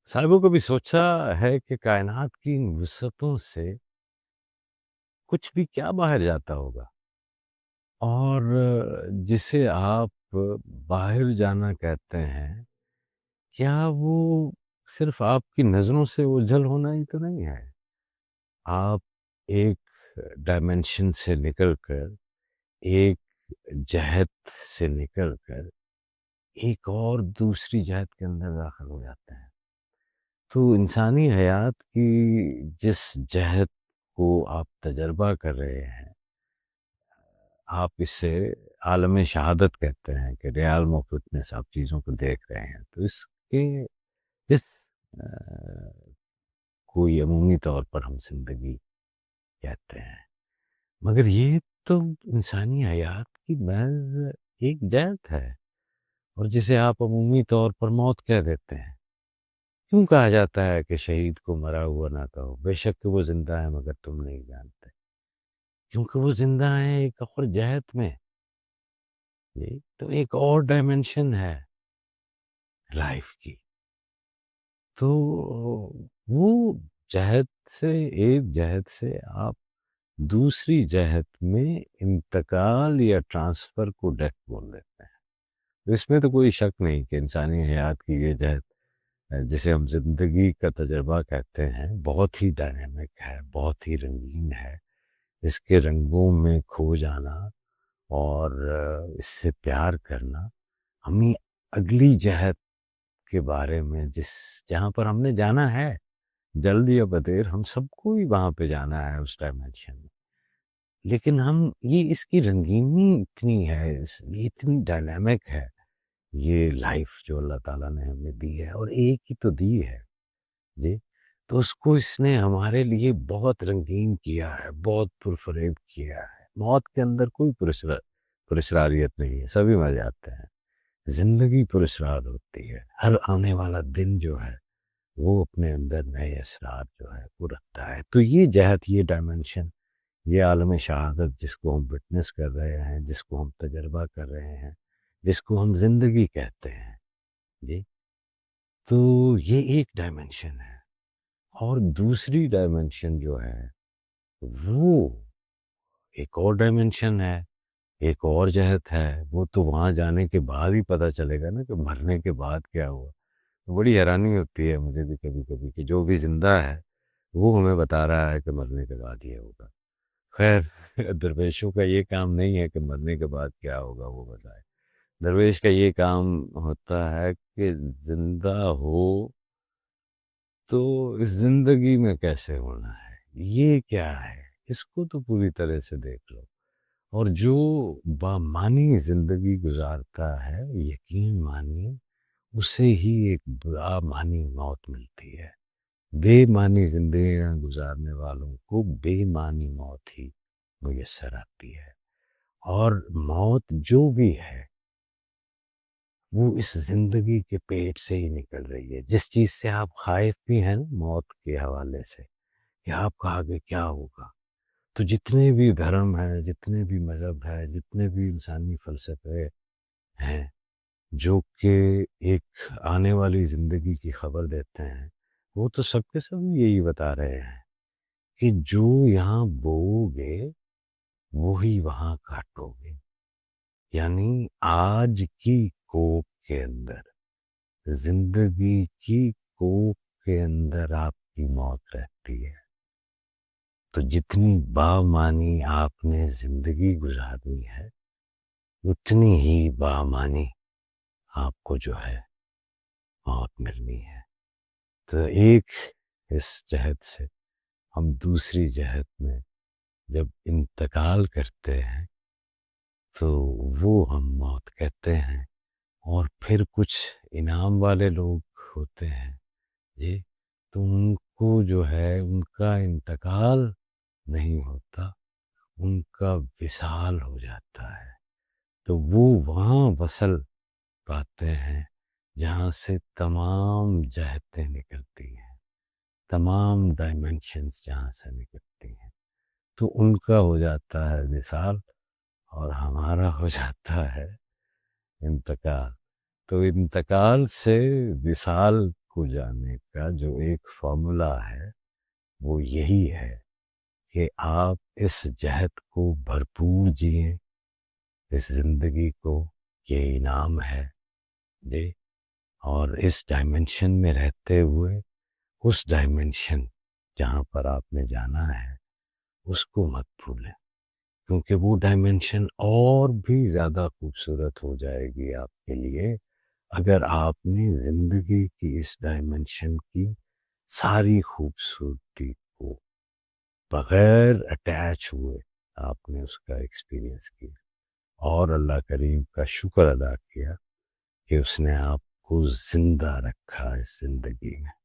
साहिबों कभी सोचा है कि कायनात की इन वुसअतों से कुछ भी क्या बाहर जाता होगा और जिसे आप बाहर जाना कहते हैं, क्या वो सिर्फ आपकी नज़रों से ओझल होना ही तो नहीं है? आप एक डायमेंशन से निकल कर, एक जहत से निकल कर, एक और दूसरी जहत के अंदर दाखिल हो जाते हैं। तो इंसानी हयात की जिस जहत को आप तजर्बा कर रहे हैं, आप इसे आलम शहादत कहते हैं कि रियाल ऑफ विटनेस आप चीज़ों को देख रहे हैं। तो इसके इस अ, कोई अमूमी तौर पर हम ज़िंदगी कहते हैं। मगर ये तो इंसानी हयात की महज़ एक जहत है और जिसे आप अमूमी तौर पर मौत कह देते हैं। क्यों कहा जाता है कि शहीद को मरा हुआ ना कहो, बेशक कि वो ज़िंदा है मगर तुम नहीं जानते। क्योंकि वो ज़िंदा है एक और जहत में, ये तो एक और डायमेंशन है लाइफ़ की। तो वो जहत से एक जहत से आप दूसरी जहत में इंतकाल या ट्रांसफ़र को डेथ बोल देते हैं। तो इसमें तो कोई शक नहीं कि इंसानी हयात की ये जहत जिसे हम ज़िंदगी का तजुर्बा कहते हैं, बहुत ही डायनामिक है, बहुत ही रंगीन है। इसके रंगों में खो जाना और इससे प्यार करना, हमें अगली जहत के बारे में जहाँ पर हमने जाना है, जल्द या बदेर हम सबको ही वहाँ पे जाना है उस डायमेंशन में। लेकिन हम ये इसकी रंगीनी इतनी है, ये इतनी डायनामिक है, ये लाइफ़ जो अल्लाह ताला ने हमें दी है और एक ही तो दी है। जी, तो उसको इसने हमारे लिए बहुत रंगीन किया है, बहुत पुरफ़रेब किया है। मौत के अंदर कोई पुरस्रारियत नहीं है, सभी मर जाते हैं। ज़िंदगी पुरस्रार होती है। हर आने वाला दिन जो है, वो अपने अंदर नए असरार जो है, वो रखता है। तो ये जहत, ये डायमेंशन, ये आलम शहादत जिसको हम विटनेस कर रहे हैं, जिसको हम तजर्बा कर रहे हैं, जिसको हम ज़िंदगी कहते हैं, जी, तो ये एक डायमेंशन है। और दूसरी डायमेंशन जो है, वो एक और डायमेंशन है, एक और जहत है। वो तो वहाँ जाने के बाद ही पता चलेगा ना कि मरने के बाद क्या हुआ। तो बड़ी हैरानी होती है मुझे भी कभी-कभी कि जो भी ज़िंदा है, वो हमें बता रहा है कि मरने के बाद ये होगा। खैर दरवेशों का ये काम नहीं है कि मरने के बाद क्या होगा वो बताए। दरवेश का ये काम होता है कि ज़िंदा हो तो इस ज़िंदगी में कैसे होना है, ये क्या है, इसको तो पूरी तरह से देख लो। और जो बामानी ज़िंदगी गुज़ारता है, यकीन मानिए उसे ही एक बामानी मौत मिलती है। बेमानी ज़िंदगियाँ गुज़ारने वालों को बेमानी मौत ही मुयस्सर आती है। और मौत जो भी है, वो इस ज़िंदगी के पेट से ही निकल रही है। जिस चीज़ से आप ख़ाइफ़ भी हैं ना मौत के हवाले से, कि आपका आगे क्या होगा। तो जितने भी धर्म हैं, जितने भी मज़हब हैं, जितने भी इंसानी फ़लसफ़े हैं, जो कि एक आने वाली ज़िंदगी की ख़बर देते हैं, वो तो सब के सब यही बता रहे हैं कि जो यहाँ बोओगे, वो ही वहाँ काटोगे। यानी आज की कोख के अंदर, ज़िंदगी की कोख के अंदर आपकी मौत रहती है। तो जितनी बामानी आपने ज़िंदगी गुज़ारनी है, उतनी ही बामानी आपको जो है मौत मिलनी है। तो एक इस जहत से हम दूसरी जहत में जब इंतकाल करते हैं, तो वो हम मौत कहते हैं। और फिर कुछ इनाम वाले लोग होते हैं, जी, तो उनको जो है उनका इंतकाल नहीं होता, उनका विसाल हो जाता है। तो वो वहाँ वसल पाते हैं जहाँ से तमाम जहतें निकलती हैं, तमाम डायमेंशंस जहाँ से निकलती हैं। तो उनका हो जाता है विसाल और हमारा हो जाता है इंतकाल। तो इंतकाल से विसाल کو جانے کا جو ایک فارمولا ہے وہ یہی ہے کہ آپ اس جہد کو بھرپور جئیں، اس زندگی کو یہ انعام ہے جی، اور اس ڈائمنشن میں رہتے ہوئے اس ڈائمنشن جہاں پر آپ نے جانا ہے اس کو مت بھولیں، کیونکہ وہ ڈائمنشن اور بھی زیادہ خوبصورت ہو جائے گی آپ کے لیے اگر آپ نے زندگی کی اس ڈائمنشن کی ساری خوبصورتی کو بغیر اٹیچ ہوئے آپ نے اس کا ایکسپیرینس کیا اور اللہ کریم کا شکر ادا کیا کہ اس نے آپ کو زندہ رکھا اس زندگی میں۔